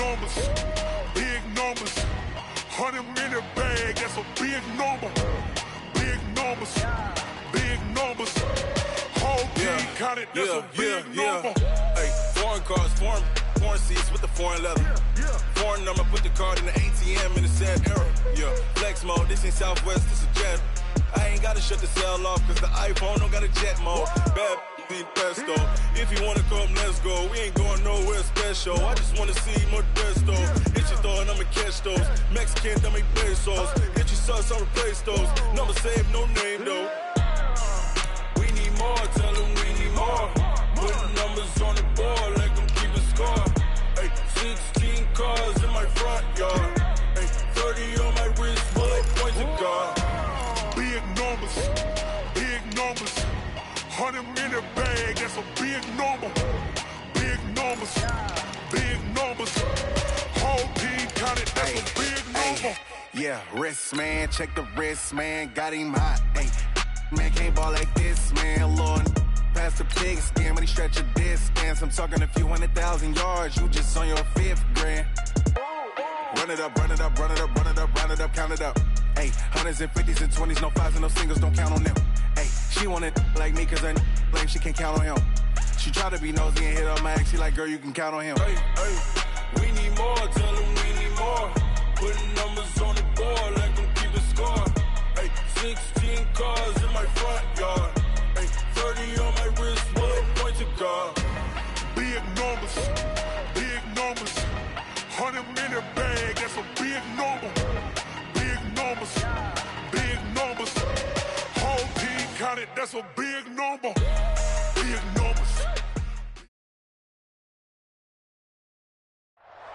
numbers, big numbers. 100 in the bag, that's a big number. Big numbers, big numbers. Whole team counted, that's a big number. Hey, foreign cars, foreign seats with the foreign leather. Foreign number, put the card in the ATM in the sad era. Yeah, flex mode, this ain't Southwest, this a jet. I ain't gotta shut the cell off, cause the iPhone don't got a jet mode. Bad be pesto. If you wanna come, let's go. We ain't going nowhere special. I just wanna see Modesto. Hit your thought, I'ma catch those. Mexican, dummy pesos. Hit your sus, I'll replace those. Number saved, no name though. We need more, tell them we need more. Putting numbers on the board, like them keep a score. Hey, 16 cars in my front yard. Hey, 30 on my wrist, bullet points of God. Big numbers, big numbers. 100 in the bag, that's a big number. Big numbers, big numbers. Whole team counted, that's a big number. Yeah, wrist man, check the wrist man, got him hot. Ay, man can't ball like this, man. Lord, past the pig skin, but he stretch a distance. I'm talking a few 100,000 yards, you just on your 5th grand. Run it up, run it up, run it up, run it up, run it up, count it up. Ay, 100s and 50s and 20s, no 5s and no singles, don't count on them. Ay, she want it like me, cause her like she can't count on him. She try to be nosy and hit on my ex, she like, girl, you can count on him. Hey, hey, we need more, tell them we need more. Putting numbers on the board, like them keep a score. Hey, 16 cars in my front yard. Hey, 30 on my wrist, bullet points of God. Big numbers, big numbers. 100 in the bag, that's a big number. Big numbers, big numbers. Whole team counted, that's a big number. Big numbers.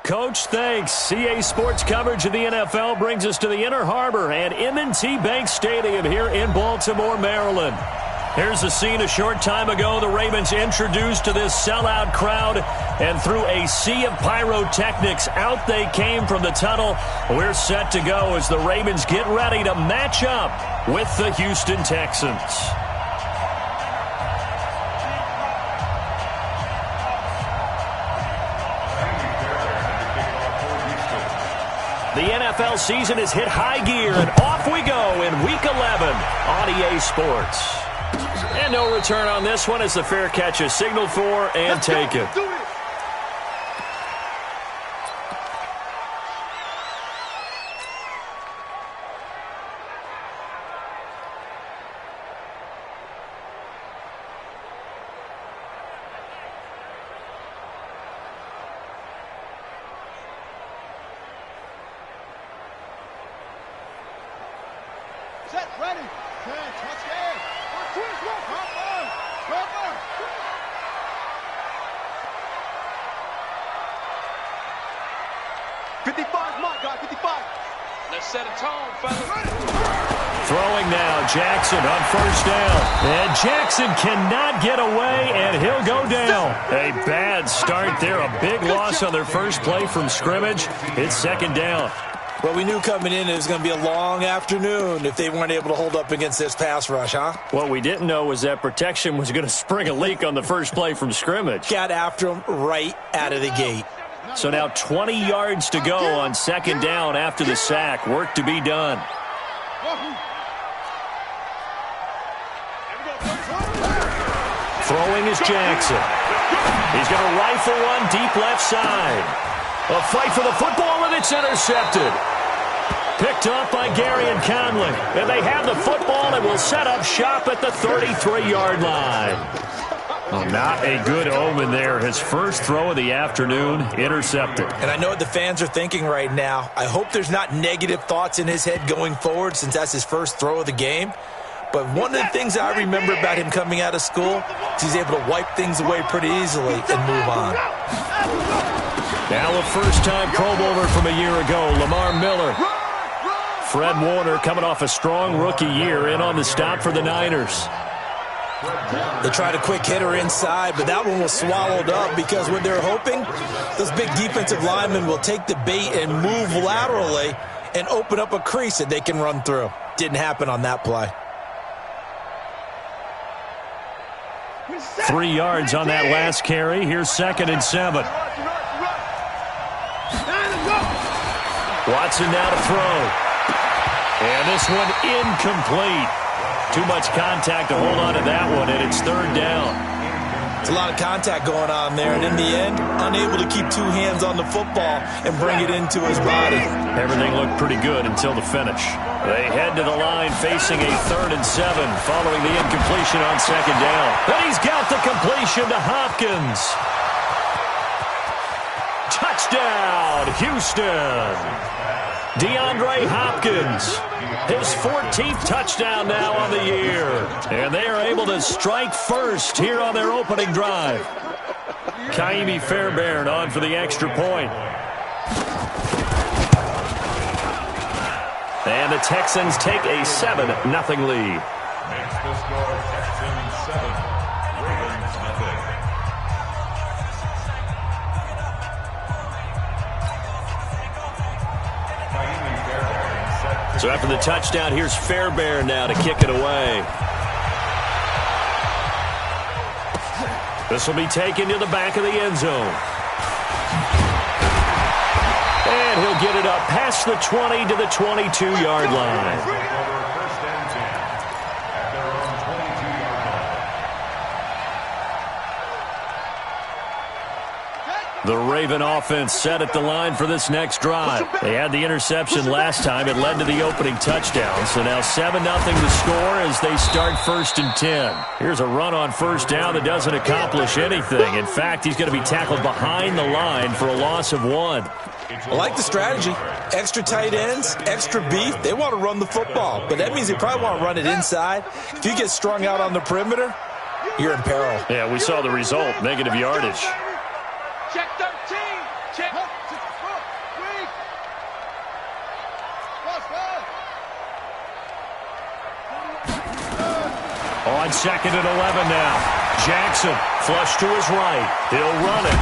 Coach, thanks. CA Sports coverage of the NFL brings us to the Inner Harbor and M&T Bank Stadium here in Baltimore, Maryland. Here's the scene a short time ago. The Ravens introduced to this sellout crowd, and through a sea of pyrotechnics, out they came from the tunnel. We're set to go as the Ravens get ready to match up with the Houston Texans. The NFL season has hit high gear, and off we go in Week 11 on EA Sports. And no return on this one as the fair catch is signaled for and taken. Set, ready, touchdown. 55, my guy, 55. Let's set a tone, fellas. Throwing now, Jackson on first down. And Jackson cannot get away, and he'll go down. A bad start there, a big loss on their first play from scrimmage. It's second down. Well, we knew coming in it was going to be a long afternoon if they weren't able to hold up against this pass rush, huh? What we didn't know was that protection was going to spring a leak on the first play from scrimmage. Got after him right out of the gate. So now 20 yards to go on second down after the sack. Work to be done. Throwing is Jackson. He's going to rifle one deep left side. A fight for the football, and it's intercepted. Picked up by Gary and Conley. And they have the football and will set up shop at the 33-yard line. Oh, not a good omen there. His first throw of the afternoon, intercepted. And I know what the fans are thinking right now. I hope there's not negative thoughts in his head going forward since that's his first throw of the game. But one of the things I remember about him coming out of school is he's able to wipe things away pretty easily and move on. Now a first-time Pro Bowler from a year ago, Lamar Miller. Fred Warner coming off a strong rookie year in on the stop for the Niners. They tried a quick hitter inside, but that one was swallowed up because what they're hoping, those big defensive linemen will take the bait and move laterally and open up a crease that they can run through. Didn't happen on that play. 3 yards on that last carry. Here's 2nd and 7. Watson now to throw. And this one incomplete. Too much contact to hold on to that one, and it's third down. It's a lot of contact going on there, and in the end, unable to keep two hands on the football and bring it into his body. Everything looked pretty good until the finish. They head to the line facing a 3rd and 7 following the incompletion on second down. Then he's got the completion to Hopkins. Touchdown, Houston. DeAndre Hopkins, his 14th touchdown now on the year. And they are able to strike first here on their opening drive. Kaimi Fairbairn on for the extra point. And the Texans take a 7-0 lead. Makes the score Texans 7, Ravens nothing. So after the touchdown, here's Fairbairn now to kick it away. This will be taken to the back of the end zone. And he'll get it up past the 20 to the 22-yard line. The Raven offense set at the line for this next drive. They had the interception last time. It led to the opening touchdown. So now 7-0 the score as they start 1st and 10. Here's a run on first down that doesn't accomplish anything. In fact, he's going to be tackled behind the line for a loss of 1. I like the strategy. Extra tight ends, extra beef. They want to run the football, but that means they probably want to run it inside. If you get strung out on the perimeter, you're in peril. Yeah, we saw the result, negative yardage. Check 13. Check. On 2nd and 11 now. Jackson flush to his right. He'll run it.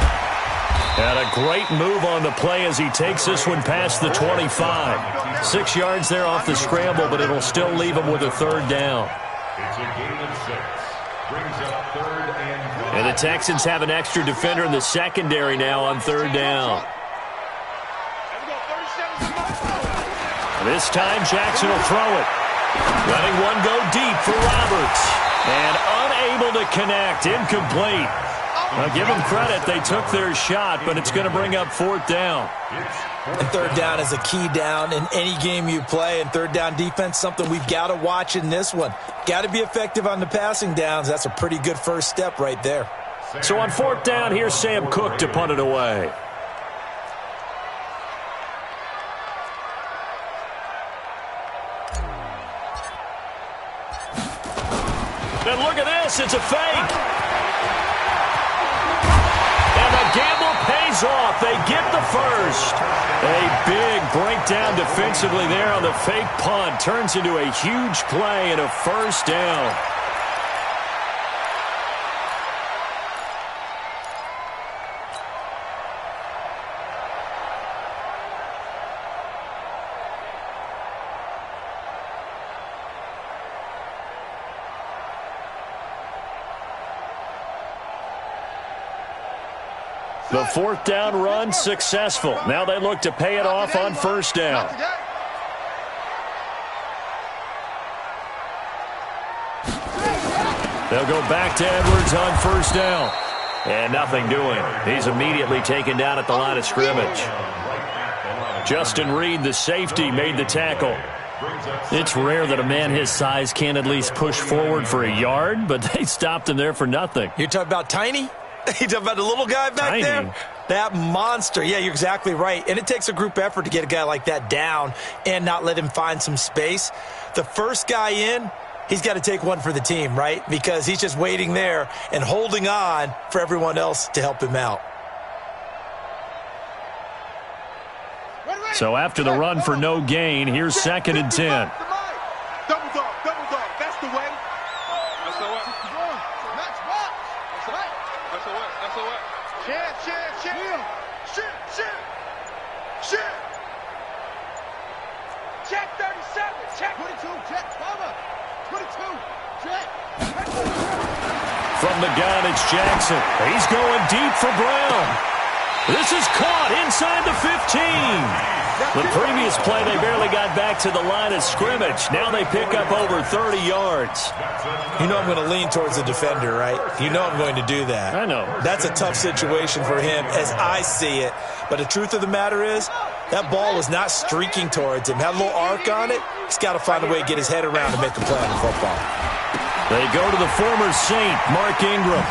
And a great move on the play as he takes this one past the 25. 6 yards there off the scramble, but it'll still leave him with a 3rd down. It's a gain of 6. Brings up 3rd and 5. And the Texans have an extra defender in the secondary now on 3rd down. This time Jackson will throw it. Letting one go deep for Roberts. And unable to connect. Incomplete. Now give them credit. They took their shot, but it's going to bring up 4th down. And 3rd down is a key down in any game you play. And 3rd down defense, something we've got to watch in this one. Got to be effective on the passing downs. That's a pretty good first step right there. So on 4th down, here's Sam Cook to punt it away. And look at this. It's a fake. And the gamble pays off. They get the first. A big breakdown defensively there on the fake punt. Turns into a huge play and a 1st down. The 4th down run successful. Now they look to pay it off on 1st down. They'll go back to Edwards on 1st down. And nothing doing. He's immediately taken down at the line of scrimmage. Justin Reed, the safety, made the tackle. It's rare that a man his size can't at least push forward for a yard, but they stopped him there for nothing. You're talking about tiny? You talking about the little guy back Tiny. there? That monster. Yeah, you're exactly right. And it takes a group effort to get a guy like that down and not let him find some space. The first guy in, he's got to take one for the team, right? Because he's just waiting there and holding on for everyone else to help him out. So after the run for no gain, here's 2nd and 10. Double dog, that's the way. That's the what? That's what? That's the what? That's the what? Shit. Check 37. Check. 22, check, cover. 22, check. From the gun, it's Jackson. He's going deep for Brown. This is caught inside the 15. The previous play, they barely got back to the line of scrimmage. Now they pick up over 30 yards. You know I'm going to lean towards the defender, right? You know I'm going to do that. I know. That's a tough situation for him as I see it. But the truth of the matter is, that ball was not streaking towards him. Had a little arc on it. He's got to find a way to get his head around and make a play on the football. They go to the former Saint, Mark Ingram.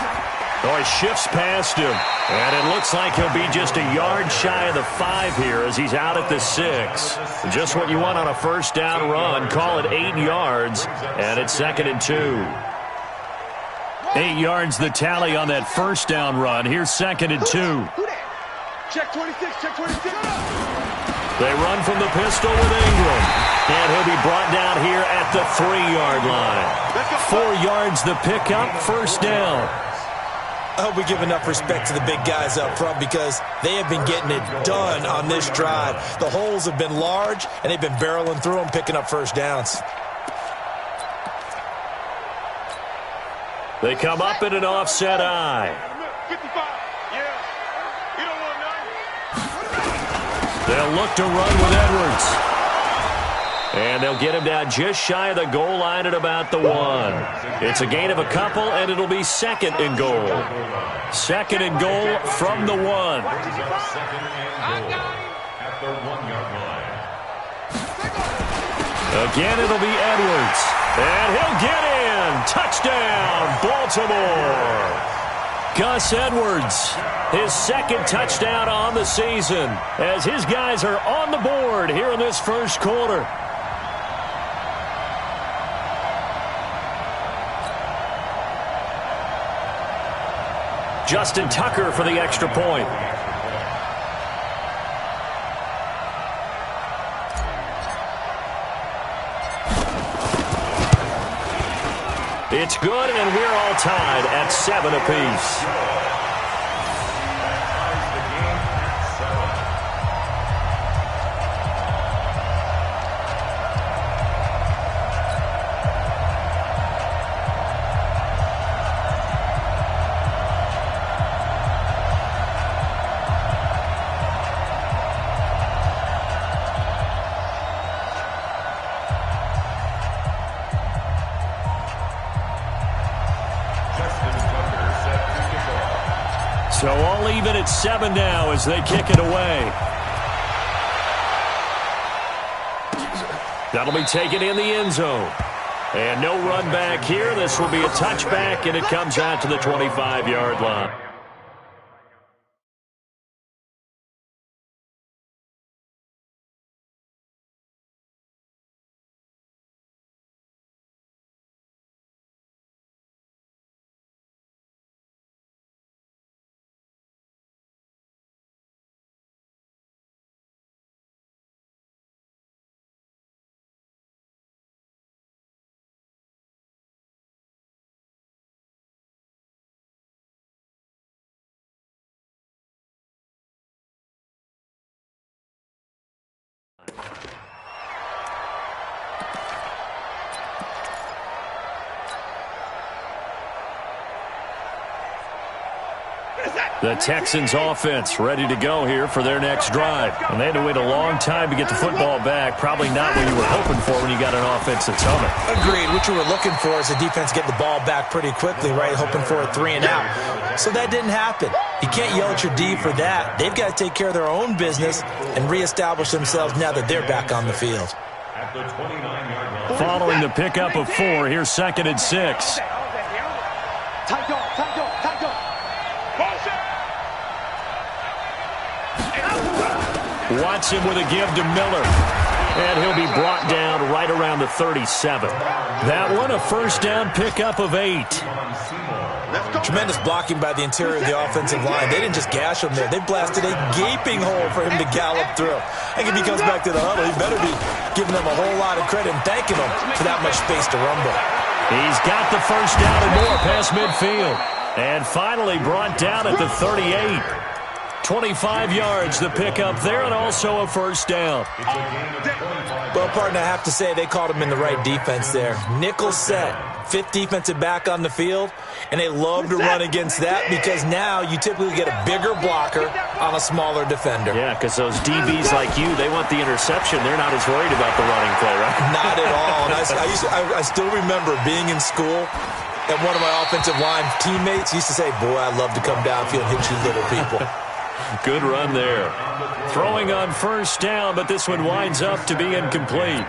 Oh, he shifts past him. And it looks like he'll be just a yard shy of the 5 here as he's out at the 6. Just what you want on a first down run. Call it 8 yards, and it's 2nd and 2. 8 yards the tally on that first down run. Here's 2nd and 2. Check 26, check 26. They run from the pistol with Ingram. And he'll be brought down here at the 3-yard line. 4 yards the pickup, first down. I hope we give enough respect to the big guys up front because they have been getting it done on this drive. The holes have been large, and they've been barreling through them, picking up first downs. They come up in an offset eye. 55. Yeah. You don't want none. They'll look to run with Edwards. And they'll get him down just shy of the goal line at about the 1. It's a gain of a couple, and it'll be 2nd and goal. 2nd and goal from the 1. At the 1-yard line. Again, it'll be Edwards. And he'll get in. Touchdown, Baltimore. Gus Edwards, his 2nd touchdown on the season as his guys are on the board here in this first quarter. Justin Tucker for the extra point. It's good, and we're all tied at 7 apiece. So all even at 7 now as they kick it away. That'll be taken in the end zone. And no run back here. This will be a touchback, and it comes out to the 25-yard line. The Texans offense ready to go here for their next drive. And they had to wait a long time to get the football back. Probably not what you were hoping for when you got an offense that's humming. Agreed. What you were looking for is the defense get the ball back pretty quickly, right? Hoping for a 3 and out. So that didn't happen. You can't yell at your D for that. They've got to take care of their own business and reestablish themselves now that they're back on the field. At the 29-yard line. Following the pickup of 4, here's 2nd and 6. Tight dog, tight dog, tight dog. Watson with a give to Miller. And he'll be brought down right around the 37. That one a first down pickup of 8. Tremendous blocking by the interior of the offensive line. They didn't just gash him there. They blasted a gaping hole for him to gallop through. I think if he comes back to the huddle, he better be giving them a whole lot of credit and thanking them for that much space to rumble. He's got the first down and more past midfield. And finally brought down at the 38. 25 yards the pickup there, and also a first down. Well, partner, I have to say they called him in the right defense there. Nickel set, fifth defensive back on the field, and they love to run against that because now you typically get a bigger blocker on a smaller defender. Yeah, because those DBs like you, they want the interception. They're not as worried about the running play, right? Not at all. And I still remember being in school, and one of my offensive line teammates used to say, boy, I'd love to come downfield and hit you little people. Good run there. Throwing on first down, but this one winds up to be incomplete.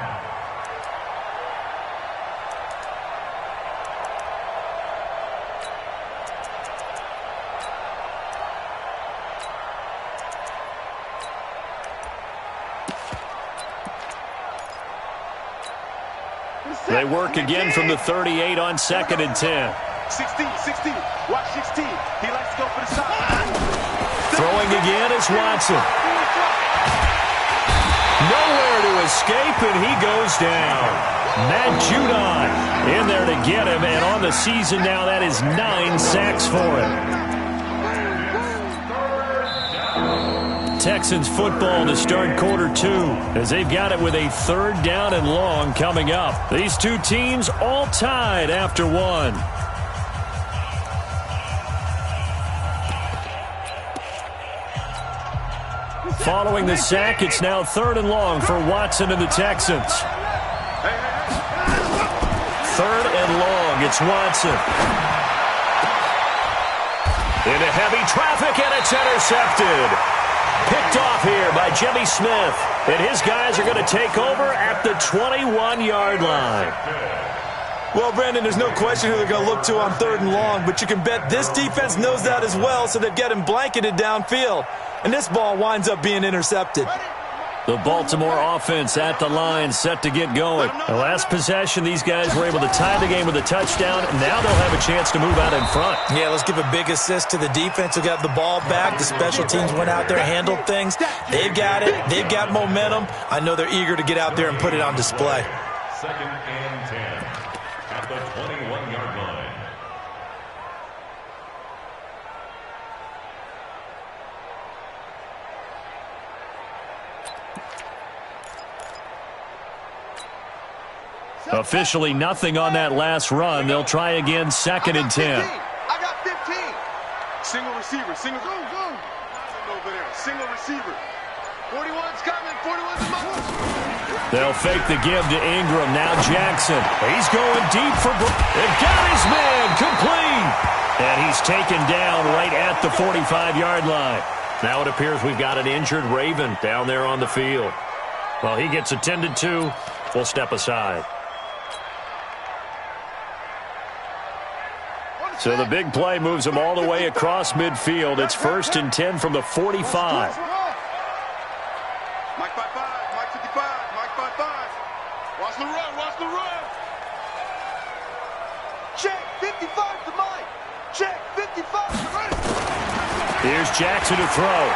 They work again from the 38 on 2nd and 10. 16. Watch 16. He likes to go for the side. Throwing again is Watson. Nowhere to escape, and he goes down. Matt Judon in there to get him, and on the season now, that is 9 sacks for him. Texans football to start quarter 2 as they've got it with a 3rd down and long coming up. These two teams all tied after 1. Following the sack, it's now 3rd and long for Watson and the Texans. 3rd and long, it's Watson. Into heavy traffic, and it's intercepted. Picked off here by Jimmy Smith. And his guys are going to take over at the 21-yard line. Well, Brandon, there's no question who they're going to look to on 3rd and long, but you can bet this defense knows that as well, so they've got him blanketed downfield. And this ball winds up being intercepted. The Baltimore offense at the line, set to get going. The last possession, these guys were able to tie the game with a touchdown. Now they'll have a chance to move out in front. Yeah, let's give a big assist to the defense who got the ball back. The special teams went out there, handled things. They've got it. They've got momentum. I know they're eager to get out there and put it on display. 2nd and 10 at the 21-yard line. Officially nothing on that last run. They'll try again, 2nd and 10. I got 15. Single receiver. Single. Go. Over there. Single receiver. 41's coming. 41's coming. They'll fake the give to Ingram. Now Jackson. He's going deep for... They've got his man complete. And he's taken down right at the 45-yard line. Now it appears we've got an injured Raven down there on the field. Well, he gets attended to. We'll step aside. So the big play moves him all the way across midfield. It's 1st and 10 from the 45. Mike 5-5. Mike 55. Mike 5-5. Watch the run. Check 55 to Mike. Check 55 to Mike. Here's Jackson to throw.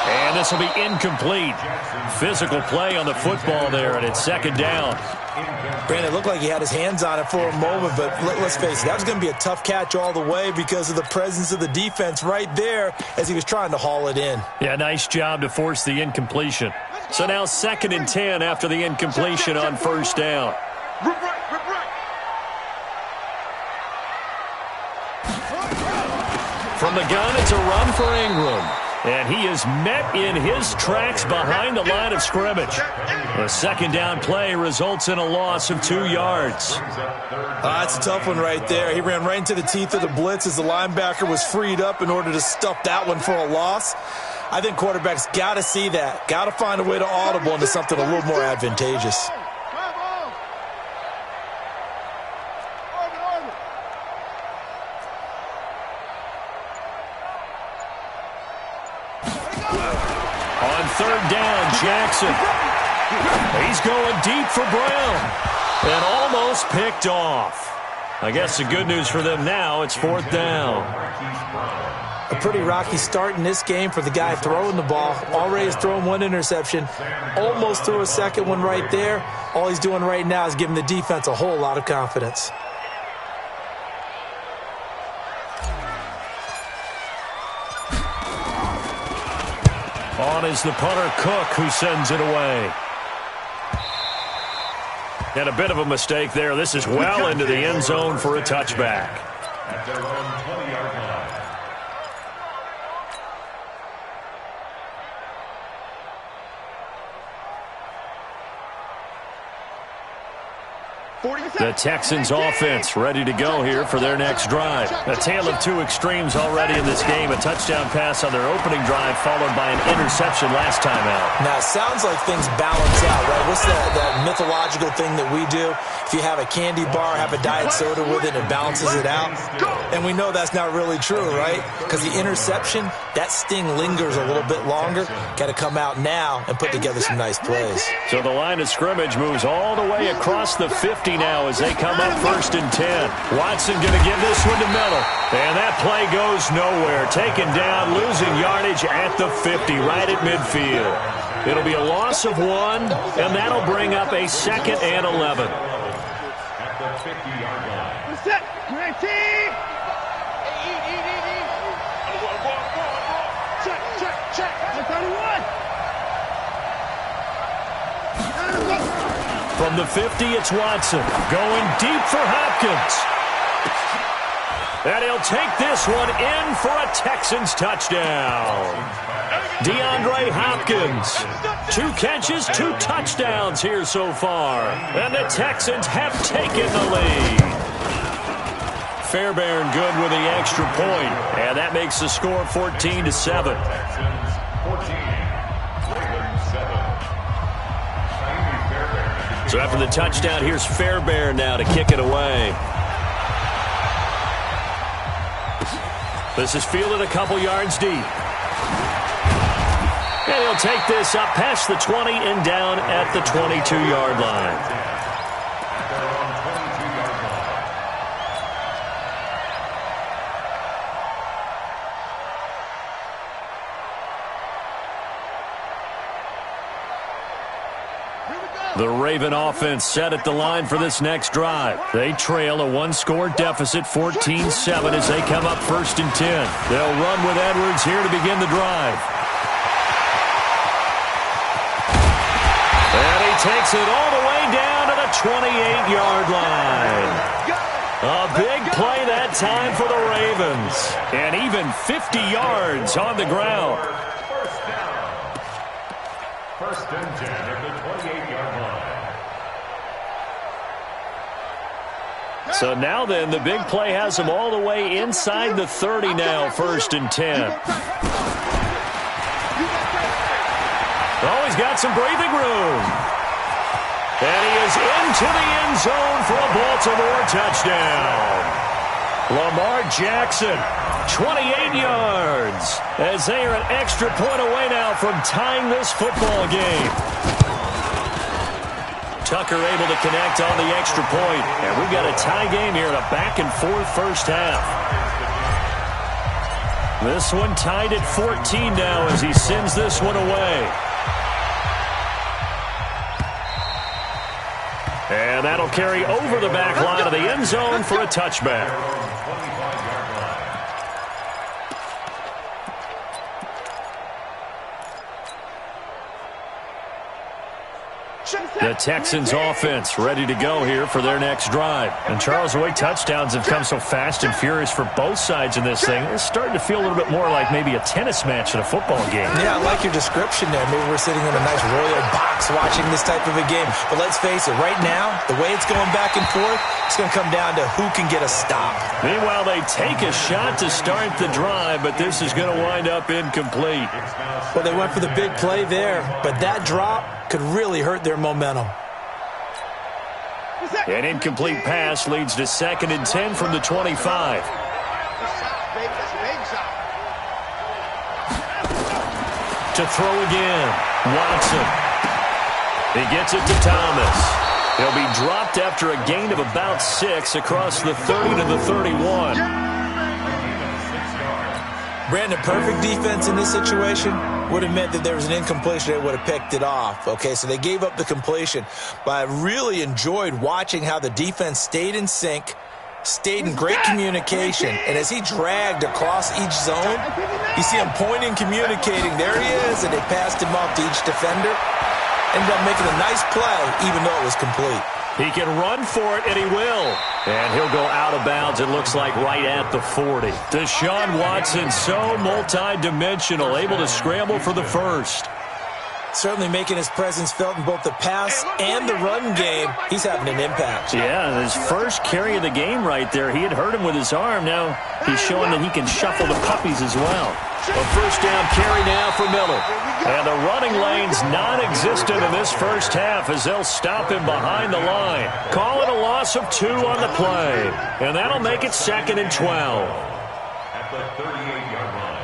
And this will be incomplete. Physical play on the football there, and it's 2nd down. Brandon, it looked like he had his hands on it for a moment, but let's face it, that was going to be a tough catch all the way because of the presence of the defense right there as he was trying to haul it in. Yeah, nice job to force the incompletion. So now 2nd and 10 after the incompletion on 1st down. Rip right. From the gun, it's a run for Ingram. And he is met in his tracks behind the line of scrimmage. A 2nd down play results in a loss of 2 yards. That's a tough one right there. He ran right into the teeth of the blitz as the linebacker was freed up in order to stuff that one for a loss. I think quarterbacks got to see that. Got to find a way to audible into something a little more advantageous. On 3rd down, Jackson. He's going deep for Brown. And almost picked off. I guess the good news for them now, it's 4th down. A pretty rocky start in this game for the guy throwing the ball. Already has thrown 1 interception. Almost threw a 2nd one right there. All he's doing right now is giving the defense a whole lot of confidence. On is the punter, Cook, who sends it away. And a bit of a mistake there. This is well into the end zone for a touchback. At their own 20-yard line. The Texans offense ready to go here for their next drive. A tale of two extremes already in this game. A touchdown pass on their opening drive followed by an interception last time out. Now, it sounds like things balance out, right? What's that mythological thing that we do? If you have a candy bar, have a diet soda with it, it balances it out. And we know that's not really true, right? Because the interception, that sting lingers a little bit longer. Got to come out now and put together some nice plays. So the line of scrimmage moves all the way across the 50 now as they come up 1st and 10. Watson going to give this one to Miller. And that play goes nowhere. Taken down, losing yardage at the 50, right at midfield. It'll be a loss of 1, and that'll bring up a 2nd and 11. At the 50-yard line. Set. Check, check, check. 31. From the 50, it's Watson going deep for Hopkins. And he'll take this one in for a Texans touchdown. DeAndre Hopkins, 2 catches, 2 touchdowns here so far. And the Texans have taken the lead. Fairbairn good with the extra point. And that makes the score 14-7. Texans 14, Ravens 7. So after the touchdown, here's Fairbairn now to kick it away. This is fielded a couple yards deep. And he'll take this up past the 20 and down at the 22-yard line. The Raven offense set at the line for this next drive. They trail a 1-score deficit, 14-7, as they come up 1st and 10. They'll run with Edwards here to begin the drive. And he takes it all the way down to the 28-yard line. A big play that time for the Ravens. And even 50 yards on the ground. First down. 1st and 10 at the 28-yard line. So now then, the big play has them all the way inside the 30 now, 1st and 10. Oh, he's got some breathing room. And he is into the end zone for a Baltimore touchdown. Lamar Jackson, 28 yards, as they are an extra point away now from tying this football game. Tucker able to connect on the extra point. And we've got a tie game here in a back-and-forth first half. This one tied at 14 now as he sends this one away. And that'll carry over the back line of the end zone for a touchback. The Texans offense ready to go here for their next drive. And Charles, the way touchdowns have come so fast and furious for both sides in this thing, it's starting to feel a little bit more like maybe a tennis match in a football game. Yeah, I like your description there. Maybe we're sitting in a nice royal box watching this type of a game. But let's face it, right now, the way it's going back and forth, it's going to come down to who can get a stop. Meanwhile, they take a shot to start the drive, but this is going to wind up incomplete. Well, they went for the big play there, but that drop could really hurt their momentum. An incomplete pass leads to 2nd and 10 from the 25. To throw again, Watson. He gets it to Thomas. He'll be dropped after a gain of about 6 across the 30 to the 31. Brandon, perfect defense in this situation would have meant that there was an incompletion. They would have picked it off. Okay, so they gave up the completion. But I really enjoyed watching how the defense stayed in sync stayed in great communication, and as he dragged across each zone, you see him pointing, communicating. There he is, and they passed him off to each defender. Ended up making a nice play, even though it was complete. He can run for it, and he will. And he'll go out of bounds, it looks like, right at the 40. Deshaun Watson, so multi-dimensional, able to scramble for the first. Certainly making his presence felt in both the pass and the run game. He's having an impact. Yeah, his first carry of the game right there. He had hurt him with his arm. Now he's showing that he can shuffle the puppies as well. A first down carry now for Miller. And the running lane's non-existent in this first half as they'll stop him behind the line. Call it a loss of 2 on the play. And that'll make it 2nd and 12. At the 38-yard line.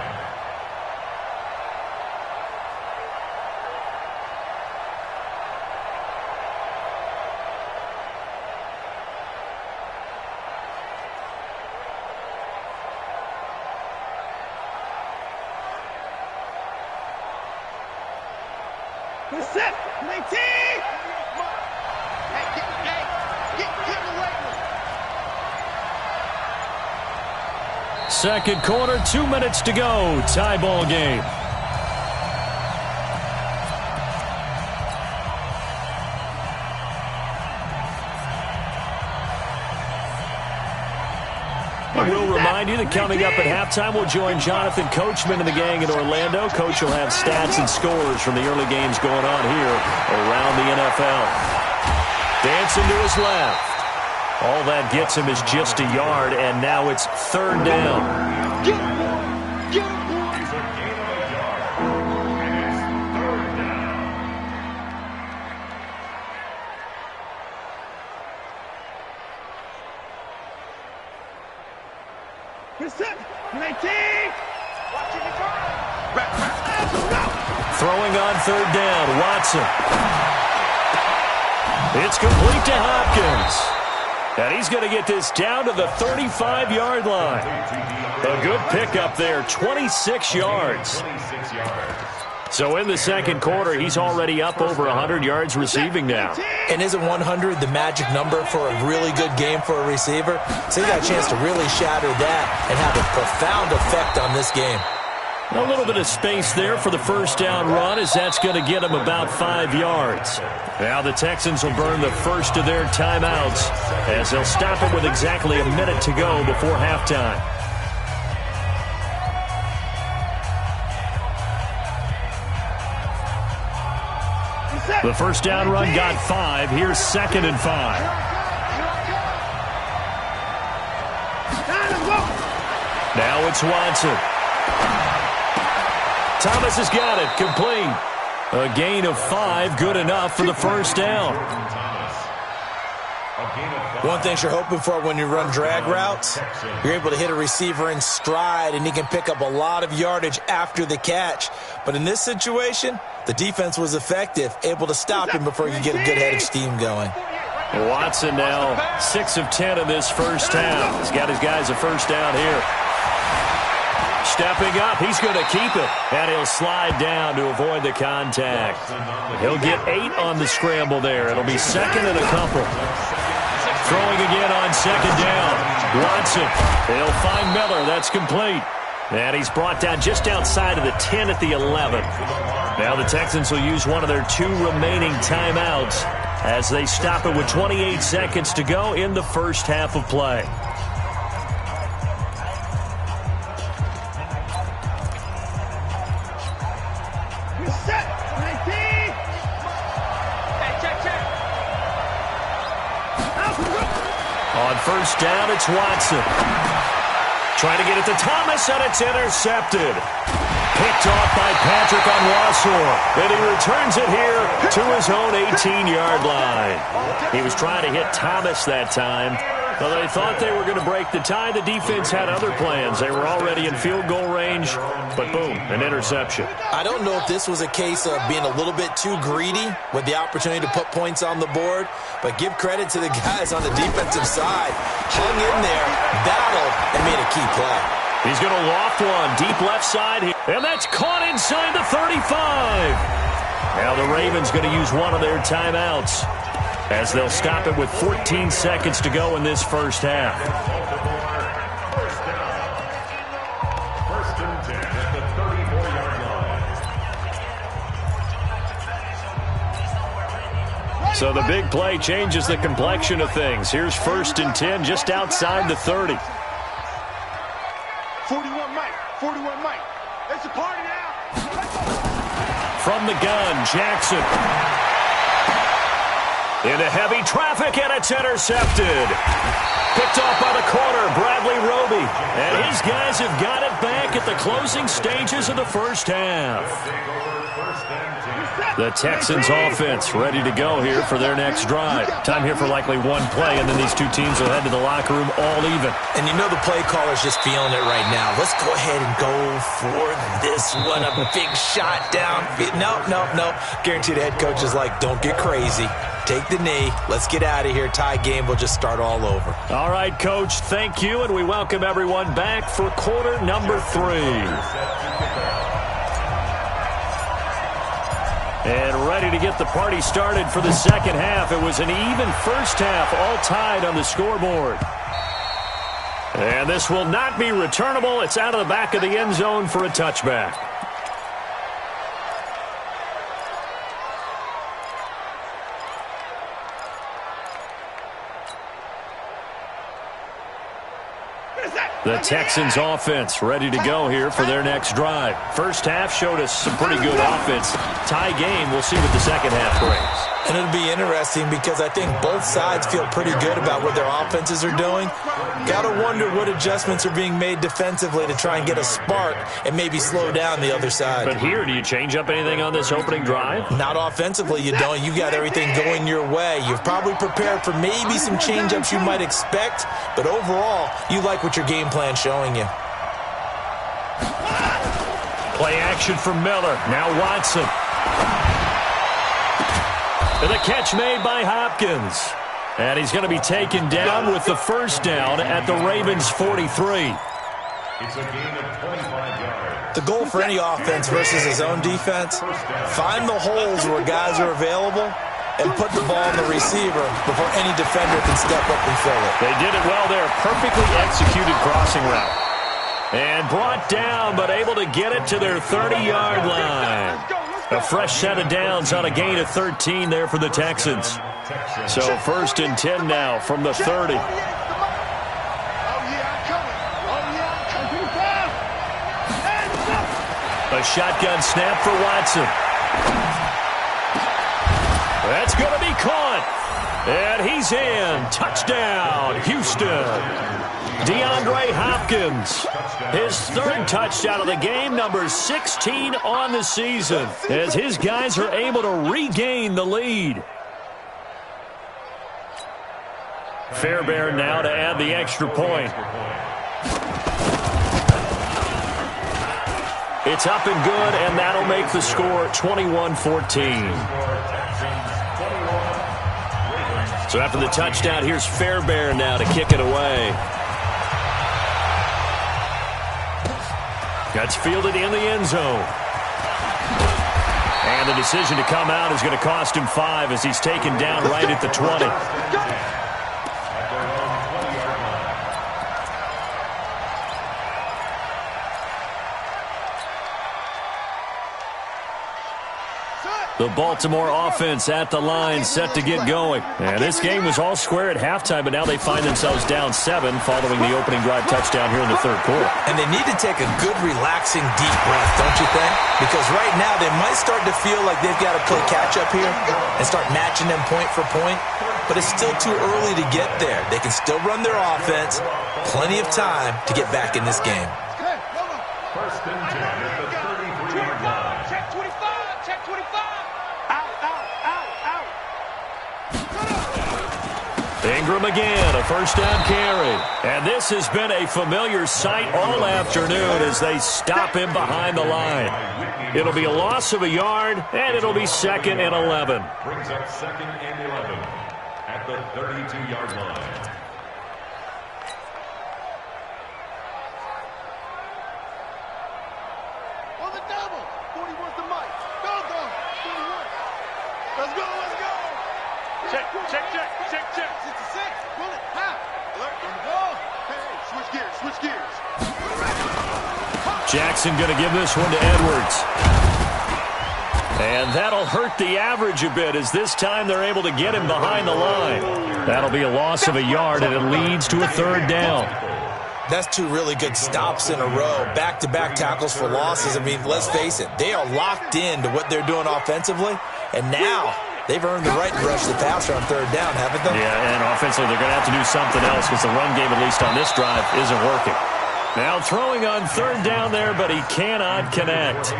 Set, 19! Hey, get away from Second quarter, 2 minutes to go. Tie ball game. We'll remind you that coming up at halftime, we'll join Jonathan Coachman and the gang in Orlando. Coach will have stats and scores from the early games going on here around the NFL. Dancing to his left. All that gets him is just a yard, and now it's 3rd down. It's a gain of a yard, and it's 3rd down. Set, 19! Throwing on 3rd down, Watson. It's complete to Hopkins. And he's going to get this down to the 35-yard line. A good pickup there, 26 yards. So in the second quarter, he's already up over 100 yards receiving now. And isn't 100 the magic number for a really good game for a receiver? So he got a chance to really shatter that and have a profound effect on this game. A little bit of space there for the first down run, as that's going to get him about 5 yards. Now the Texans will burn the first of their timeouts as they'll stop it with exactly a minute to go before halftime. The first down run got 5. Here's 2nd and 5. Now it's Watson. Thomas has got it. Complete. A gain of 5. Good enough for the first down. One thing you're hoping for when you run drag routes, you're able to hit a receiver in stride, and he can pick up a lot of yardage after the catch. But in this situation, the defense was effective, able to stop him before you get a good head of steam going. Watson now 6 of 10 in this first half. He's got his guys a first down here. Stepping up, he's going to keep it. And he'll slide down to avoid the contact. He'll get 8 on the scramble there. It'll be 2nd and a couple. Throwing again on 2nd down. Watson, he'll find Miller. That's complete. And he's brought down just outside of the 10 at the 11. Now the Texans will use one of their 2 remaining timeouts as they stop it with 28 seconds to go in the first half of play. On first down, it's Watson. Trying to get it to Thomas, and it's intercepted. Picked off by Patrick Onwuasor. And he returns it here to his own 18-yard line. He was trying to hit Thomas that time. Well, they thought they were going to break the tie. The defense had other plans. They were already in field goal range, but boom, an interception. I don't know if this was a case of being a little bit too greedy with the opportunity to put points on the board, but give credit to the guys on the defensive side. Hung in there, battled, and made a key play. He's going to loft one deep left side here, and that's caught inside the 35. Now the Ravens going to use one of their timeouts. as they'll stop it with 14 seconds to go in this first half. First and 10 at the 34-yard line. So the big play changes the complexion of things. Here's first and 10 just outside the 30. 41 Mike. 41 Mike. It's a party now. From the gun, Jackson. Into heavy traffic, and it's intercepted. Picked off by the corner, Bradley Roby. And his guys have got it back at the closing stages of the first half. The Texans offense ready to go here for their next drive. Time here for likely one play, and then these two teams will head to the locker room all even. And you know the play caller's just feeling it right now. Let's go ahead and go for this one. A big shot down. No. Guaranteed the head coach is like, don't get crazy. Take the knee. Let's get out of here. Tie game will just start all over. All right, Coach, thank you, and we welcome everyone back for quarter number 3. And ready to get the party started for the second half. It was an even first half, all tied on the scoreboard. And this will not be returnable. It's out of the back of the end zone for a touchback. The Texans offense ready to go here for their next drive. First half showed us some pretty good offense. Tie game, we'll see what the second half brings. And it'll be interesting because I think both sides feel pretty good about what their offenses are doing. Got to wonder what adjustments are being made defensively to try and get a spark and maybe slow down the other side. But here, do you change up anything on this opening drive? Not offensively, you don't. You got everything going your way. You've probably prepared for maybe some change-ups you might expect, but overall, you like what your game plan's showing you. Play action for Miller. Now Watson. And the catch made by Hopkins. And he's going to be taken down with the first down at the Ravens' 43. It's a gain of 25 yards. The goal for any offense versus his own defense, find the holes where guys are available and put the ball on the receiver before any defender can step up and fill it. They did it well there. Perfectly executed crossing route. And brought down, but able to get it to their 30-yard line. A fresh set of downs on a gain of 13 there for the Texans. So first and 10 now from the 30. A shotgun snap for Watson. That's going to be caught. And he's in. Touchdown, Houston. DeAndre Hopkins, his third touchdown of the game, number 16 on the season, as his guys are able to regain the lead. Fairbairn now to add the extra point. It's up and good, and that'll make the score 21-14. So after the touchdown, here's Fairbairn now to kick it away. That's fielded in the end zone. And the decision to come out is going to cost him 5 as he's taken down right at the 20. The Baltimore offense at the line, set to get going. And this game was all square at halftime, but now they find themselves down 7 following the opening drive touchdown here in the third quarter. And they need to take a good, relaxing, deep breath, don't you think? Because right now they might start to feel like they've got to play catch-up here and start matching them point for point. But it's still too early to get there. They can still run their offense. Plenty of time to get back in this game. First and 10 at the 33-yard line. Check 25. Check 25. Out. Ingram again, a first down carry. And this has been a familiar sight all afternoon as they stop him behind the line. It'll be a loss of a yard, and it'll be second and 11. Brings up second and 11 at the 32-yard line. On the double. 41's the mic. Go. 41. Let's go. Check. 66. Bullet. Half. Alert on the ball. Hey, switch gears. Jackson going to give this one to Edwards. And that'll hurt the average a bit, as this time they're able to get him behind the line. That'll be a loss of a yard, and it leads to a third down. That's two really good stops in a row. Back-to-back tackles for losses. I mean, let's face it, they are locked into what they're doing offensively, and now they've earned the right to rush the passer on third down, haven't they? Yeah, and offensively they're going to have to do something else, because the run game, at least on this drive, isn't working. Now throwing on third down there, but he cannot connect.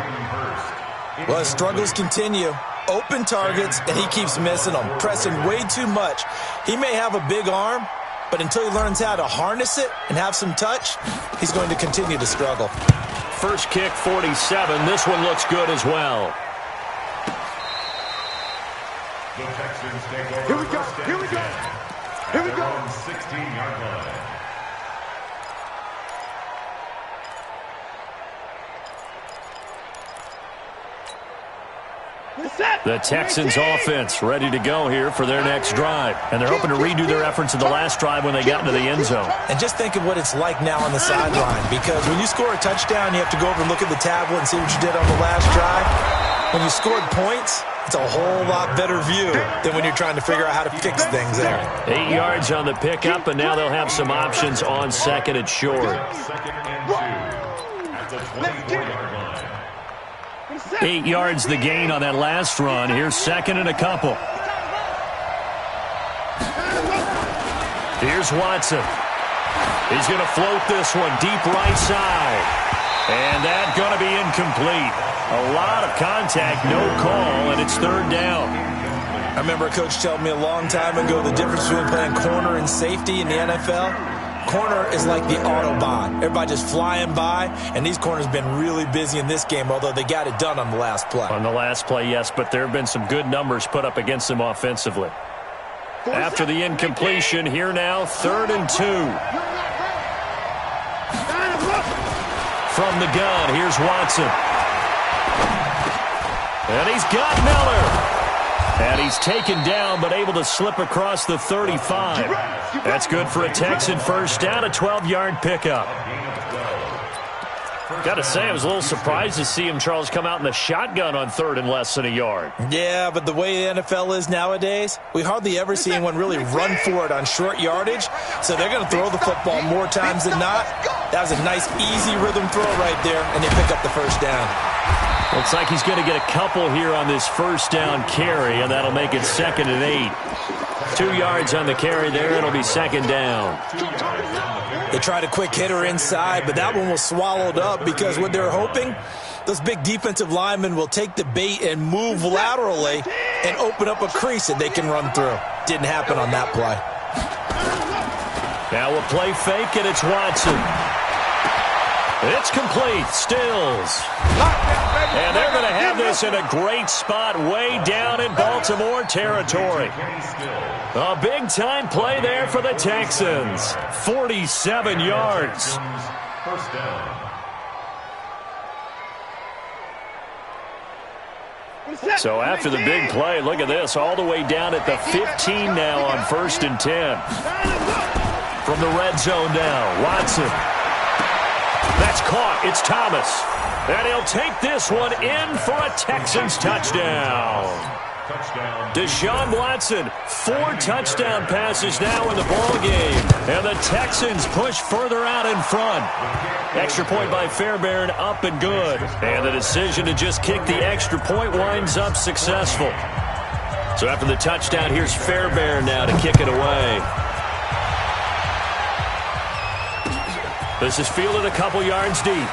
Well, his struggles continue. Open targets, and he keeps missing them, pressing way too much. He may have a big arm, but until he learns how to harness it and have some touch, he's going to continue to struggle. First kick, 47. This one looks good as well. The Texans take over. Here we go. 16-yard line. The Texans offense ready to go here for their next drive. And they're hoping to redo their efforts in the last drive when they got into the end zone. And just think of what it's like now on the sideline, because when you score a touchdown, you have to go over and look at the tablet and see what you did on the last drive. When you scored points, it's a whole lot better view than when you're trying to figure out how to fix things there. 8 yards on the pickup, and now they'll have some options on second and short. Second and 2 at the 24-yard line. 8 yards the gain on that last run. Here's second and a couple. Here's Watson. He's going to float this one deep right side. And that's going to be incomplete. A lot of contact, no call, and it's third down. I remember a coach telling me a long time ago the difference between playing corner and safety in the NFL. Corner is like the Autobahn. Everybody just flying by, and these corners have been really busy in this game, although they got it done on the last play. On the last play, yes, but there have been some good numbers put up against them offensively. After the incompletion, here now, 3rd and 2. From the gun, here's Watson. And he's got Miller. And he's taken down, but able to slip across the 35. That's good for a Texan first down, a 12-yard pickup. Got to say, I was a little surprised to see him, Charles, come out in the shotgun on 3rd and less than a yard. Yeah, but the way the NFL is nowadays, we hardly ever see anyone really run for it on short yardage. So they're going to throw the football more times than not. That was a nice, easy rhythm throw right there, and they pick up the first down. Looks like he's going to get a couple here on this first down carry, and that'll make it 2nd and 8. 2 yards on the carry there. It'll be second down. They tried a quick hitter inside, but that one was swallowed up because what they're hoping, those big defensive linemen will take the bait and move laterally and open up a crease that they can run through. Didn't happen on that play. Now a play fake, and it's Watson. It's complete. Stills. And they're going to have this in a great spot way down in Baltimore territory. A big-time play there for the Texans. 47 yards. First down. So after the big play, look at this, all the way down at the 15 now on 1st and 10. From the red zone now, Watson. That's caught. It's Thomas. And he'll take this one in for a Texans touchdown. Deshaun Watson, 4 touchdown passes now in the ballgame. And the Texans push further out in front. Extra point by Fairbairn, up and good. And the decision to just kick the extra point winds up successful. So after the touchdown, here's Fairbairn now to kick it away. This is fielded a couple yards deep.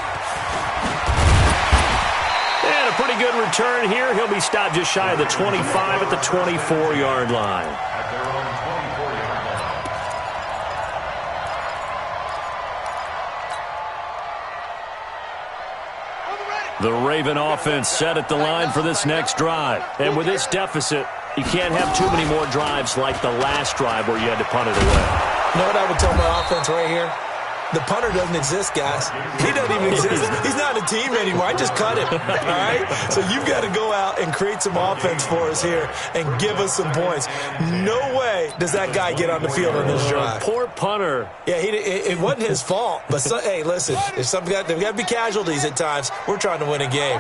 And a pretty good return here. He'll be stopped just shy of the 25 at the 24-yard line. At their own 24-yard line. The Raven offense set at the line for this next drive. And with this deficit, you can't have too many more drives like the last drive where you had to punt it away. You know what I would tell my offense right here? The punter doesn't exist, guys. He doesn't even exist. He's not in team anymore. I just cut him, all right? So you've got to go out and create some offense for us here and give us some points. No way does that guy get on the field on this drive. Poor punter. Yeah, it wasn't his fault. But, hey, listen, there's got to be casualties at times. We're trying to win a game.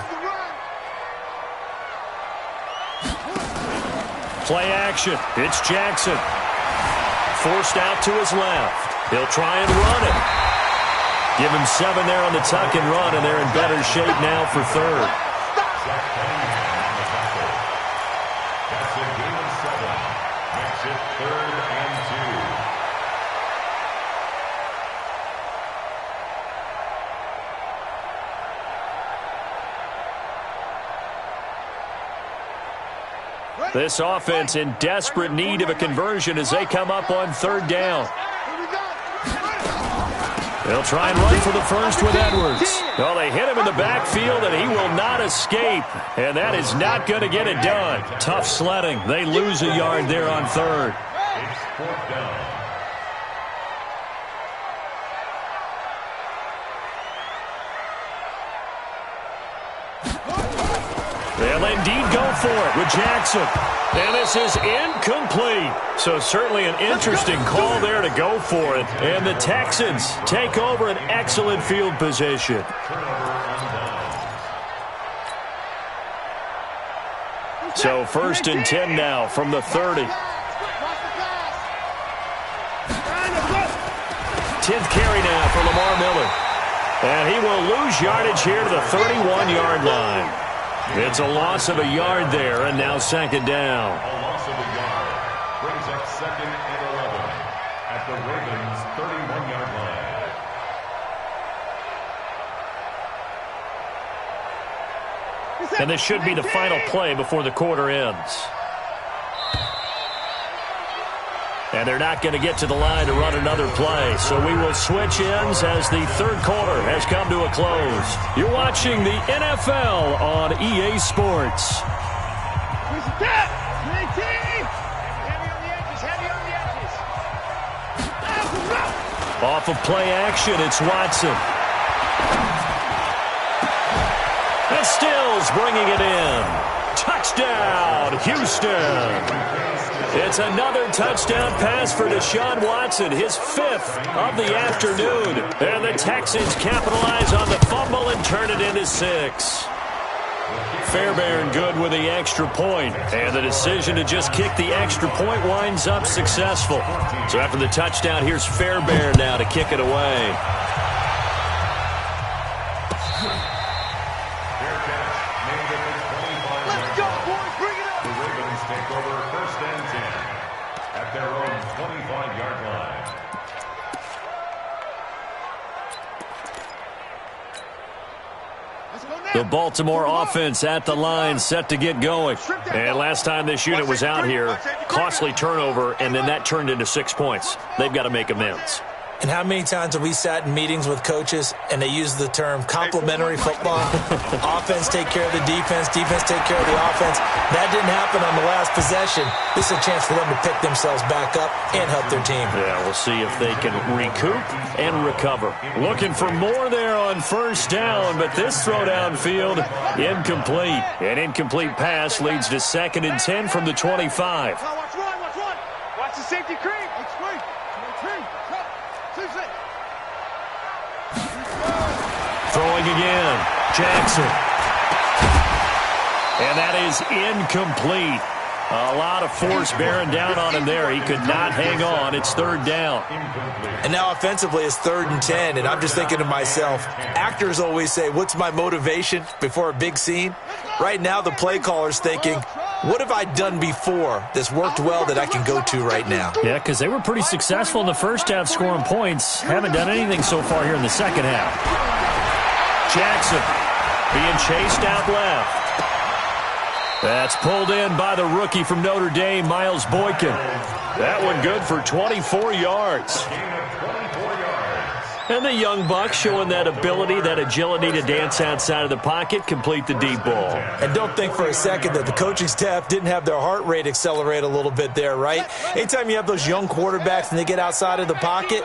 Play action. It's Jackson. Forced out to his left. He'll try and run it. Give him 7 there on the tuck and run, and they're in better shape now for third. That's a gain of 7. Makes it 3rd and 2. This offense in desperate need of a conversion as they come up on 3rd down. They'll try and run for the first with Edwards. Well, they hit him in the backfield, and he will not escape. And that is not going to get it done. Tough sledding. They lose a yard there on 3rd. It's 4th down. They'll indeed go for it with Jackson. And this is incomplete. So certainly an interesting call there to go for it. And the Texans take over an excellent field position. So 1st and 10 now from the 30. 10th carry now for Lamar Miller. And he will lose yardage here to the 31-yard line. It's a loss of a yard there, and now 2nd down. A loss of a yard brings up 2nd and 11 at the Ravens' 31-yard line. And this should be the final play before the quarter ends. And they're not going to get to the line to run another play. So we will switch ends as the 3rd quarter has come to a close. You're watching the NFL on EA Sports. Off of play action, it's Watson. And Stills bringing it in. Touchdown, Houston. It's another touchdown pass for Deshaun Watson, his 5th of the afternoon. And the Texans capitalize on the fumble and turn it into 6. Fairbairn good with the extra point. And the decision to just kick the extra point winds up successful. So after the touchdown, here's Fairbairn now to kick it away. The Baltimore offense at the line, set to get going. And last time this unit was out here, costly turnover, and then that turned into 6 points. They've got to make amends. And how many times have we sat in meetings with coaches and they use the term complementary football? Offense take care of the defense, defense take care of the offense. That didn't happen on the last possession. This is a chance for them to pick themselves back up and help their team. Yeah, we'll see if they can recoup and recover. Looking for more there on 1st down, but this throw downfield, incomplete. An incomplete pass leads to 2nd and 10 from the 25. Watch the safety creep. Throwing again, Jackson. And that is incomplete. A lot of force bearing down on him there. He could not hang on. It's 3rd down. And now offensively it's 3rd and 10, and I'm just thinking to myself, actors always say, what's my motivation before a big scene? Right now the play caller's thinking, what have I done before that's worked well that I can go to right now? Yeah, because they were pretty successful in the first half scoring points. Haven't done anything so far here in the second half. Jackson being chased out left. That's pulled in by the rookie from Notre Dame, Miles Boykin. That one good for 24 yards. And the young buck showing that ability, that agility to dance outside of the pocket, complete the deep ball. And don't think for a second that the coaching staff didn't have their heart rate accelerate a little bit there, right? Anytime you have those young quarterbacks and they get outside of the pocket,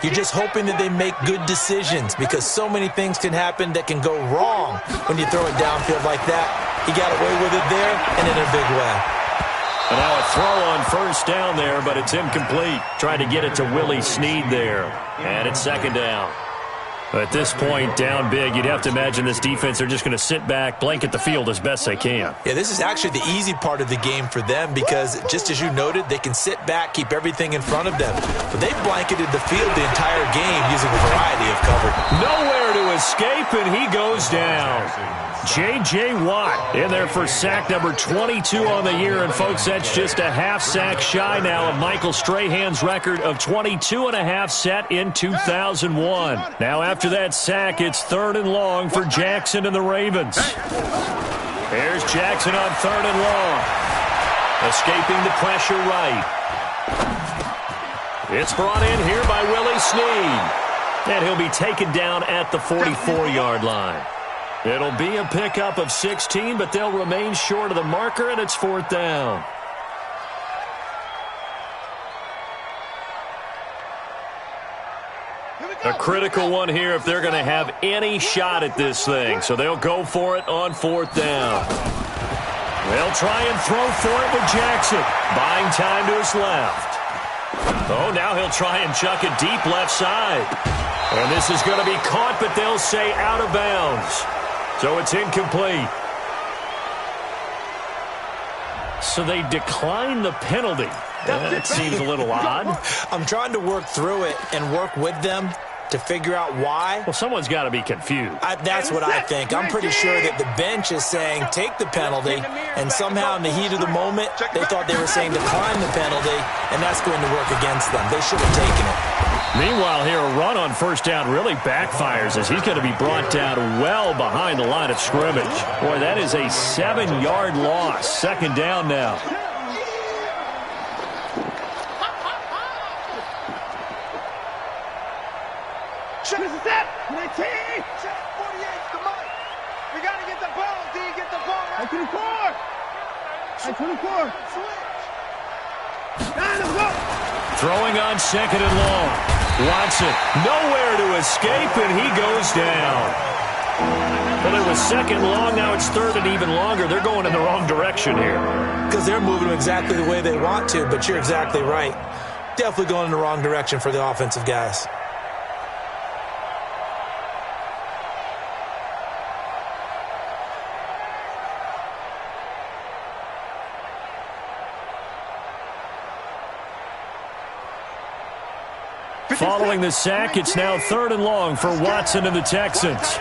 You're just hoping that they make good decisions because so many things can happen that can go wrong when you throw it downfield like that. He got away with it there and in a big way. And now a throw on first down there, but it's incomplete. Tried to get it to Willie Snead there. And it's second down. At this point, down big, you'd have to imagine this defense, they're just going to sit back, blanket the field as best they can. Yeah, this is actually the easy part of the game for them because, just as you noted, they can sit back, keep everything in front of them. But they blanketed the field the entire game using a variety of cover. Nowhere to escape, and he goes down. J.J. Watt in there for sack number 22 on the year. And, folks, that's just a half sack shy now of Michael Strahan's record of 22.5 set in 2001. Now, after that sack, it's 3rd and long for Jackson and the Ravens. Here's Jackson on 3rd and long. Escaping the pressure right. It's brought in here by Willie Snead. And he'll be taken down at the 44-yard line. It'll be a pickup of 16, but they'll remain short of the marker, and it's 4th down. A critical one here if they're going to have any shot at this thing. So they'll go for it on 4th down. They'll try and throw for it with Jackson. Buying time to his left. Oh, now he'll try and chuck it deep left side. And this is going to be caught, but they'll say out of bounds. So it's incomplete. So they decline the penalty. That seems a little odd. I'm trying to work through it and work with them to figure out why. Well, someone's got to be confused. That's what I think. I'm pretty sure that the bench is saying take the penalty, and somehow in the heat of the moment, they thought they were saying decline the penalty, and that's going to work against them. They should have taken it. Meanwhile, here, a run on first down really backfires as he's going to be brought down well behind the line of scrimmage. Boy, that is a 7-yard loss. 2nd down now. Check this out. 19. Check 48. Come on. We got to get the ball, D. Get the ball. Right. 24. 24. Switch. Let's go. Throwing on 2nd and long. Watson, nowhere to escape, and he goes down. Well, it was 2nd long, now it's 3rd and even longer. They're going in the wrong direction here. Because they're moving exactly the way they want to, but you're exactly right. Definitely going in the wrong direction for the offensive guys. Following the sack, it's now 3rd and long for Watson and the Texans.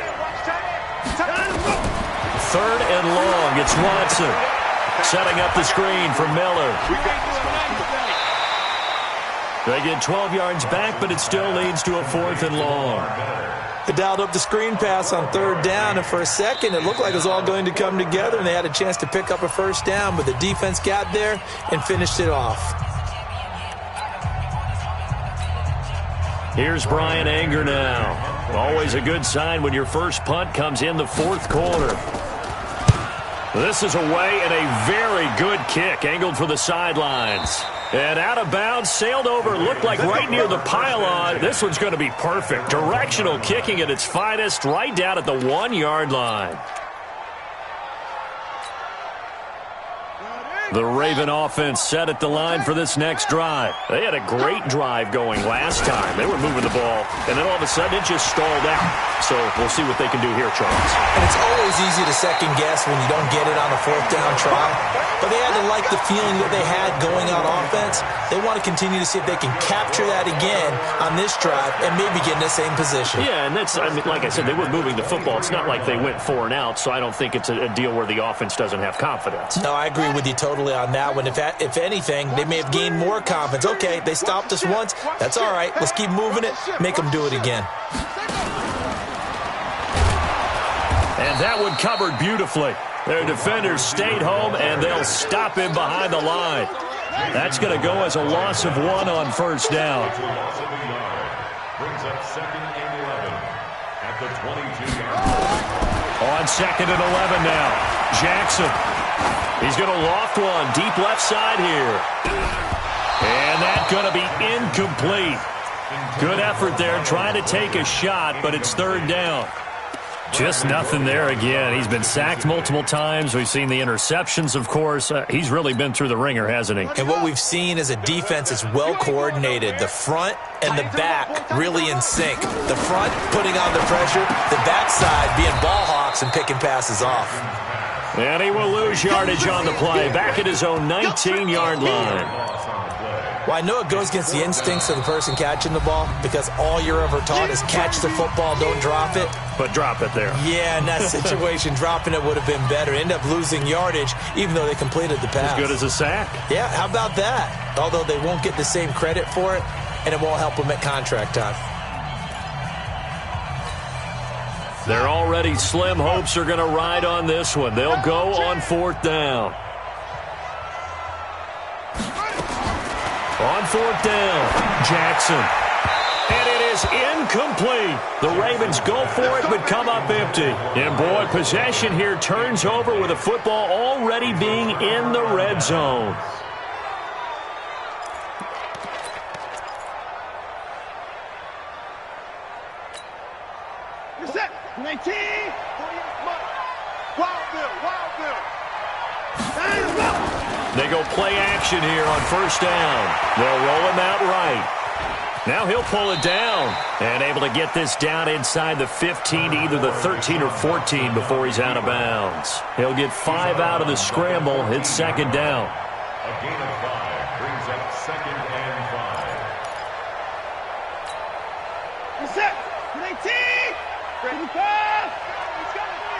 3rd and long, it's Watson. Setting up the screen for Miller. They get 12 yards back, but it still leads to a 4th and long. They dialed up the screen pass on 3rd down, and for a second it looked like it was all going to come together, and they had a chance to pick up a 1st down, but the defense got there and finished it off. Here's Brian Anger now. Always a good sign when your first punt comes in the 4th quarter. This is away and a very good kick, angled for the sidelines. And out of bounds, sailed over, looked like right near the pylon. This one's going to be perfect. Directional kicking at its finest, right down at the 1-yard line. The Raven offense set at the line for this next drive. They had a great drive going last time. They were moving the ball, and then all of a sudden it just stalled out. So we'll see what they can do here, Charles. And it's always easy to second guess when you don't get it on a 4th down try. But they had to like the feeling that they had going on offense. They want to continue to see if they can capture that again on this drive and maybe get in the same position. Yeah, and that's, I mean, like I said, they were moving the football. It's not like they went 4 and out, so I don't think it's a deal where the offense doesn't have confidence. No, I agree with you totally on that one. If anything, they may have gained more confidence. Okay, they stopped us once. That's all right. Let's keep moving it. Make them do it again. And that one covered beautifully. Their defenders stayed home, and they'll stop him behind the line. That's going to go as a loss of 1 on first down. Brings up 2nd and 11 at the 22-yard line. On 2nd and 11 now. Jackson. He's going to loft one deep left side here. And that's going to be incomplete. Good effort there, trying to take a shot, but it's third down. Just nothing there again. He's been sacked multiple times. We've seen the interceptions, of course. He's really been through the ringer, hasn't he? And what we've seen is a defense that's well coordinated. The front and the back really in sync. The front putting on the pressure, the backside being ball hawks and picking passes off. And he will lose yardage on the play, back at his own 19-yard line. Well, I know it goes against the instincts of the person catching the ball because all you're ever taught is catch the football, don't drop it. But drop it there. Yeah, in that situation, dropping it would have been better. End up losing yardage, even though they completed the pass. As good as a sack. Yeah, how about that? Although they won't get the same credit for it, and it won't help them at contract time. Their already slim hopes are going to ride on this one. They'll go on fourth down. On fourth down, Jackson. And it is incomplete. The Ravens go for it but come up empty. And boy, possession here turns over with the football already being in the red zone. You're set. 19. Wild Bill. They go play action here on first down. They'll roll him out right. Now he'll pull it down and able to get this down inside the 15 to either the 13 or 14 before he's out of bounds. He'll get 5 out of the scramble. It's second down. A gain of 5 brings up second and 5. You're set. 19. 35.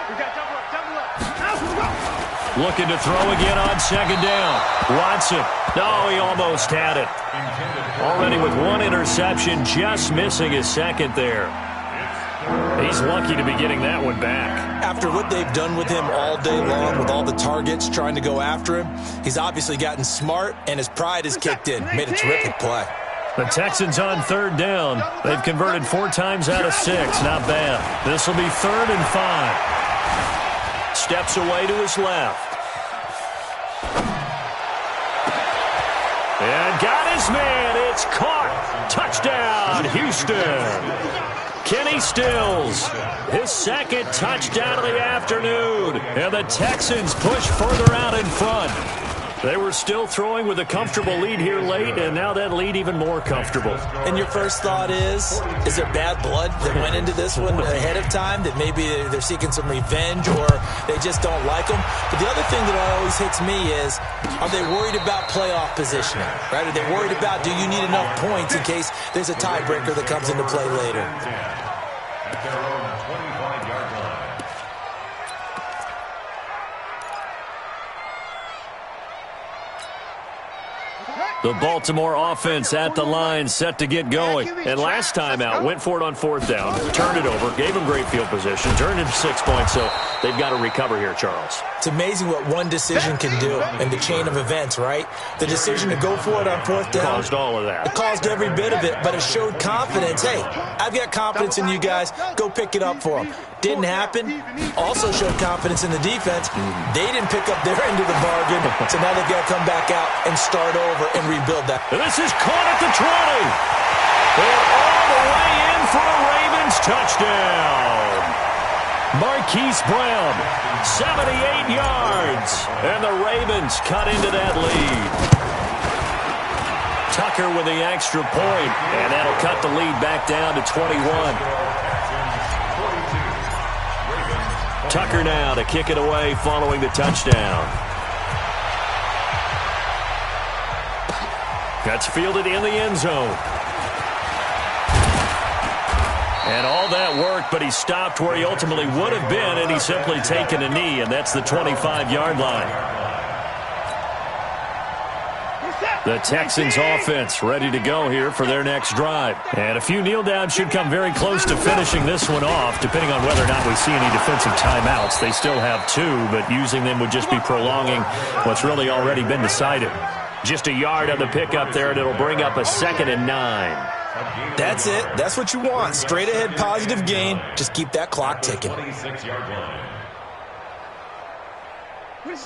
We got double up. Now we go. Looking to throw again on second down. Watson. No, he almost had it. Already with one interception, just missing his second there. He's lucky to be getting that one back. After what they've done with him all day long, with all the targets trying to go after him, he's obviously gotten smart, and his pride has kicked in. Made a terrific play. The Texans on third down. They've converted 4 times out of 6. Not bad. This will be 3rd and 5. Steps away to his left. And got his man. It's caught. Touchdown, Houston. Kenny Stills, his second touchdown of the afternoon. And the Texans push further out in front. They were still throwing with a comfortable lead here late, and now that lead even more comfortable. And your first thought is there bad blood that went into this one ahead of time, that maybe they're seeking some revenge or they just don't like them? But the other thing that always hits me is, are they worried about playoff positioning? Right? Are they worried about, do you need enough points in case there's a tiebreaker that comes into play later? At their own 25-yard line. The Baltimore offense at the line, set to get going. And last time out, went for it on fourth down, turned it over, gave them great field position, turned it 6 points, so they've got to recover here, Charles. It's amazing what one decision can do in the chain of events, right? The decision to go for it on fourth down caused all of that. It caused every bit of it, but it showed confidence. Hey, I've got confidence in you guys. Go pick it up for them. Didn't happen. Also showed confidence in the defense. They didn't pick up their end of the bargain, so now they've got to come back out and start over and rebuild that. And this is caught at the 20. And all the way in for a Ravens touchdown. Marquise Brown, 78 yards. And the Ravens cut into that lead. Tucker with the extra point, and that'll cut the lead back down to 21. Tucker now to kick it away following the touchdown. That's fielded in the end zone. And all that work, but he stopped where he ultimately would have been, and he's simply taken a knee, and that's the 25-yard line. The Texans offense ready to go here for their next drive. And a few kneel downs should come very close to finishing this one off, depending on whether or not we see any defensive timeouts. They still have 2, but using them would just be prolonging what's really already been decided. Just a yard on the pickup there, and it'll bring up a 2nd and 9. That's it. That's what you want. Straight ahead positive gain. Just keep that clock ticking.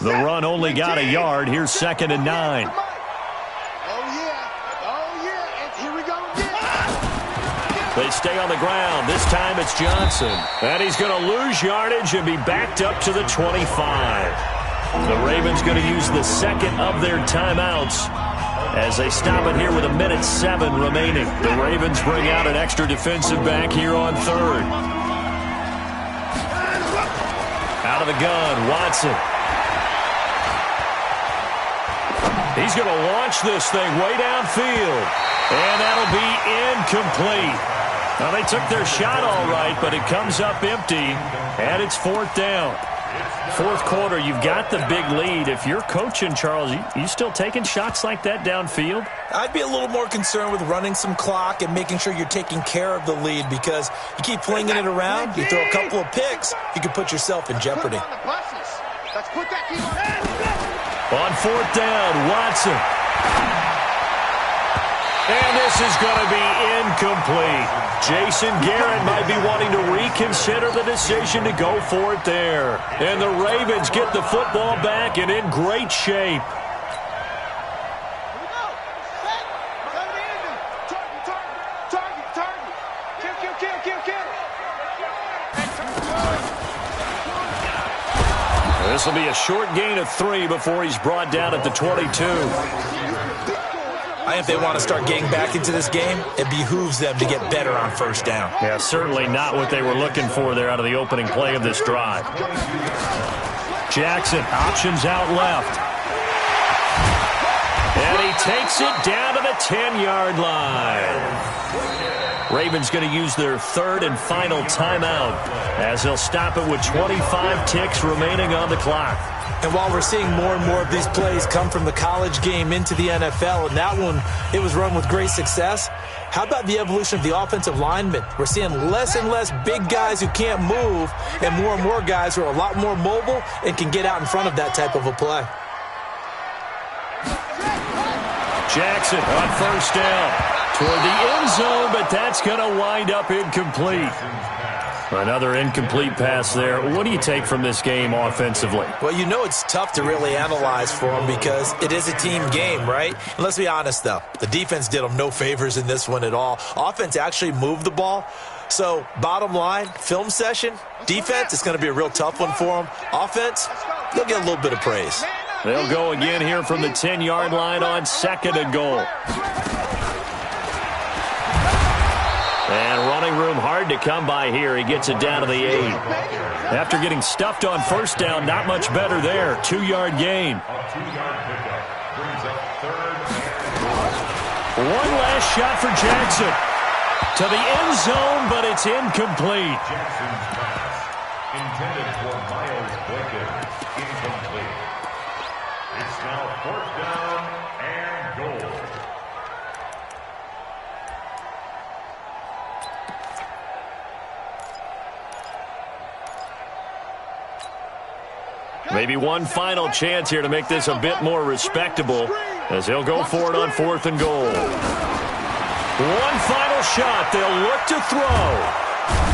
The run only got a yard. Here's 2nd and 9. Oh, yeah. And here we go again. They stay on the ground. This time it's Johnson. And he's going to lose yardage and be backed up to the 25. The Ravens going to use the second of their timeouts as they stop it here with 1:07 remaining. The Ravens bring out an extra defensive back here on third. Out of the gun, Watson. He's going to launch this thing way downfield. And that'll be incomplete. Now, they took their shot all right, but it comes up empty, and it's fourth down. Fourth quarter, you've got the big lead. If you're coaching, Charles, you still taking shots like that downfield? I'd be a little more concerned with running some clock and making sure you're taking care of the lead, because you keep flinging it around, you throw a couple of picks, you can put yourself in jeopardy. On fourth down, Watson. And this is going to be incomplete. Jason Garrett might be wanting to reconsider the decision to go for it there. And the Ravens get the football back and in great shape. This will be a short gain of 3 before he's brought down at the 22. I think if they want to start getting back into this game, it behooves them to get better on first down. Yeah, certainly not what they were looking for there out of the opening play of this drive. Jackson, options out left. And he takes it down to the 10-yard line. Ravens going to use their third and final timeout as they'll stop it with 25 ticks remaining on the clock. And while we're seeing more and more of these plays come from the college game into the NFL, and that one, it was run with great success, how about the evolution of the offensive linemen? We're seeing less and less big guys who can't move and more guys who are a lot more mobile and can get out in front of that type of a play. Jackson on first down toward the end zone, but that's going to wind up incomplete. Another incomplete pass there. What do you take from this game offensively? Well, you know it's tough to really analyze for them because it is a team game, right? And let's be honest, though. The defense did them no favors in this one at all. Offense actually moved the ball. So, bottom line, film session, defense, it's going to be a real tough one for them. Offense, they'll get a little bit of praise. They'll go again here from the 10-yard line on second and goal. And running room hard to come by here. He gets it down to the 8. After getting stuffed on first down, not much better there. 2-yard gain. One last shot for Jackson. To the end zone, but it's incomplete. Jackson's pass, intended for Miles Boykin, incomplete. It's now fourth down and goal. Maybe one final chance here to make this a bit more respectable as they'll go for it on fourth and goal. One final shot. They'll look to throw.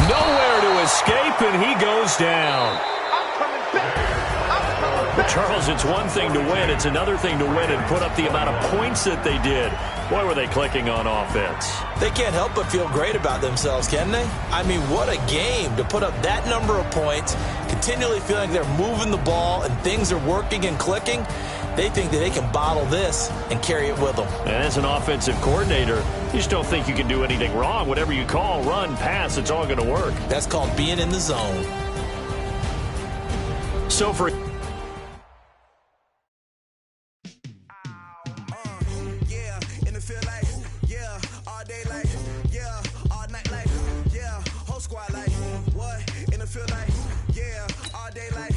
Nowhere to escape, and he goes down. But, Charles, it's one thing to win. It's another thing to win and put up the amount of points that they did. Boy, were they clicking on offense. They can't help but feel great about themselves, can they? I mean, what a game to put up that number of points, continually feeling they're moving the ball and things are working and clicking. They think that they can bottle this and carry it with them. And as an offensive coordinator, you just don't think you can do anything wrong. Whatever you call, run, pass, it's all going to work. That's called being in the zone. So for Squad like, what? In the field like, yeah, all day like,